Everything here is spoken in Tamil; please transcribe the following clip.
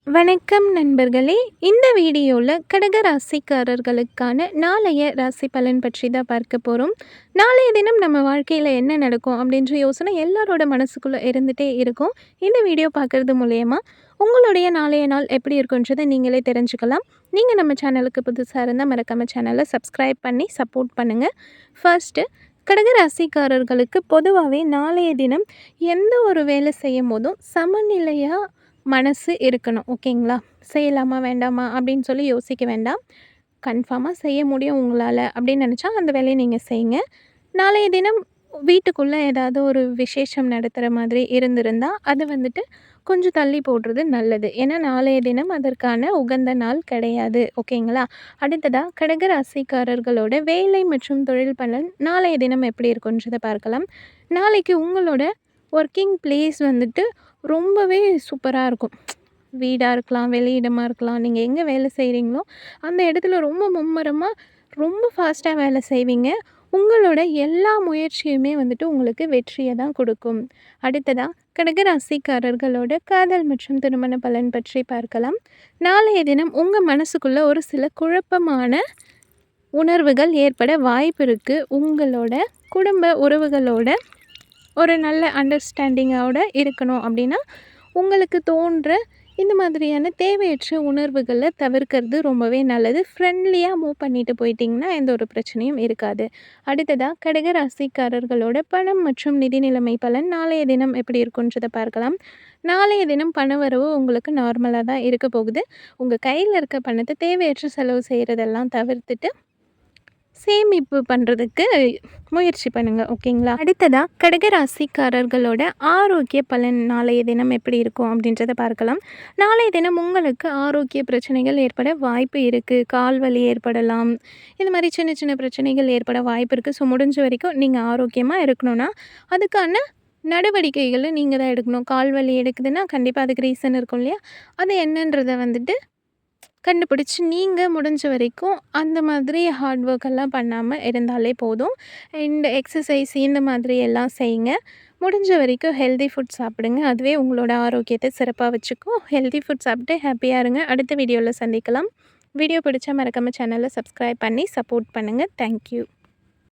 வணக்கம் நண்பர்களே! இந்த வீடியோல கடக ராசிக்காரர்களுக்கான நாளைய ராசி பலன் பற்றி தான் பார்க்க போறோம். நாளைய தினம் நம்ம வாழ்க்கையில என்ன நடக்கும் அப்படின்ற யோசனை எல்லாரோட மனசுக்குள்ள இருந்துட்டே இருக்கும். இந்த வீடியோ பார்க்கறது மூலியமா உங்களுடைய நாளைய நாள் எப்படி இருக்குன்றத நீங்களே தெரிஞ்சுக்கலாம். நீங்க நம்ம சேனலுக்கு புதுசா இருந்தா மறக்காம சேனல சப்ஸ்கிரைப் பண்ணி சப்போர்ட் பண்ணுங்க. ஃபர்ஸ்ட்டு கடக ராசிக்காரர்களுக்கு பொதுவாவே நாளைய தினம் எந்த ஒரு வேலை செய்யும்போதும் சமநிலையா மனசு இருக்கணும். ஓகேங்களா? செய்யலாமா? வேண்டாமா? அப்படின்னு சொல்லி யோசிக்க வேண்டாம். கன்ஃபார்மாக செய்ய முடியும் உங்களால அப்படின்னு நினச்சா அந்த வேலையை நீங்கள் செய்யுங்க. நாளைய தினம் வீட்டுக்குள்ளே ஏதாவது ஒரு விசேஷம் நடத்துகிற மாதிரி இருந்திருந்தா அது வந்துட்டு கொஞ்சம் தள்ளி போடுறது நல்லது. ஏன்னா நாளைய தினம் அதற்கான உகந்த நாள் கிடையாது. ஓகேங்களா? அடுத்ததாக கடக ராசிக்காரர்களோட வேலை மற்றும் தொழில் பலன் நாளைய தினம் எப்படி இருக்குன்றதை பார்க்கலாம். நாளைக்கு உங்களோட ஒர்க்கிங் பிளேஸ் வந்துட்டு ரொம்பவே சூப்பரா இருக்கும். வீடா இருக்கலாம், வெளியிடமா இருக்கலாம். நீங்க எங்க வேலை செய்கிறீங்களோ, அந்த இடத்துல ரொம்ப மும்மரமா, ரொம்ப ஃபாஸ்ட்டா வேலை செய்வீங்க. உங்களோட எல்லா முயற்சியுமே வந்துட்டு உங்களுக்கு வெற்றிய தான் கொடுக்கும். அடுத்ததா கடகராசிக்காரர்களோட காதல் மற்றும் திருமண பலன் பற்றி பார்க்கலாம். நாளைய தினம் உங்க மனசுக்குள்ள ஒரு சில குழப்பமான உணர்வுகள் ஏற்பட வாய்ப்பு இருக்கு. உங்களோட குடும்ப உறவுகளோட ஒரு நல்ல அண்டர்ஸ்டாண்டிங்கோட இருக்கணும் அப்படின்னா, உங்களுக்கு தோன்ற இந்த மாதிரியான தேவையற்ற உணர்வுகள தவிர்க்கிறது ரொம்பவே நல்லது. ஃப்ரெண்ட்லியாக மூவ் பண்ணிட்டு போயிட்டிங்கன்னா, எந்த ஒரு பிரச்சனையும் இருக்காது. அடுத்ததா கடக ராசிக்காரர்களோட பணம் மற்றும் நிதி நிலைமை பலன் நாளைய தினம் எப்படி இருக்குன்றத பார்க்கலாம். நாளைய தினம் பணவரவு உங்களுக்கு நார்மலா தான் இருக்க போகுது. உங்க கையில இருக்க பணத்த தேவையற்ற செலவு செய்றதெல்லாம் தவிர்த்துட்டு சேமிப்பு பண்ணுறதுக்கு முயற்சி பண்ணுங்கள். ஓகேங்களா? அடுத்ததா கடகராசிக்காரர்களோட ஆரோக்கிய பலன் நாளைய தினம் எப்படி இருக்கும் அப்படின்றத பார்க்கலாம். நாளைய தினம் உங்களுக்கு ஆரோக்கிய பிரச்சனைகள் ஏற்பட வாய்ப்பு இருக்குது. கால் வலி ஏற்படலாம். இந்த மாதிரி சின்ன சின்ன பிரச்சனைகள் ஏற்பட வாய்ப்பு இருக்குது. ஸோ முடிஞ்ச வரைக்கும் நீங்கள் ஆரோக்கியமாக இருக்கணும்னா அதுக்கான நடவடிக்கைகளை நீங்கள் தான் எடுக்கணும். கால் வலி எடுக்குதுன்னா கண்டிப்பாக அதுக்கு ரீசன் இருக்கும் இல்லையா? அது என்னன்றதை வந்துட்டு கண்டுபிடிச்சி நீங்கள் முடிஞ்ச வரைக்கும் அந்த மாதிரி ஹார்ட் ஒர்க் எல்லாம் பண்ணாமல் இருந்தாலே போதும். அண்ட் எக்ஸசைஸ் இந்த மாதிரி எல்லாம் செய்யுங்க. முடிஞ்ச வரைக்கும் ஹெல்தி ஃபுட் சாப்பிடுங்க. அதுவே உங்களோட ஆரோக்கியத்தை சிறப்பாக வச்சுக்கும். ஹெல்தி ஃபுட் சாப்பிட்டு ஹாப்பியாக இருங்க. அடுத்த வீடியோவில் சந்திக்கலாம். வீடியோ பிடிச்சா மறக்காம சேனலை சப்ஸ்கிரைப் பண்ணி சப்போர்ட் பண்ணுங்கள். தேங்க்யூ.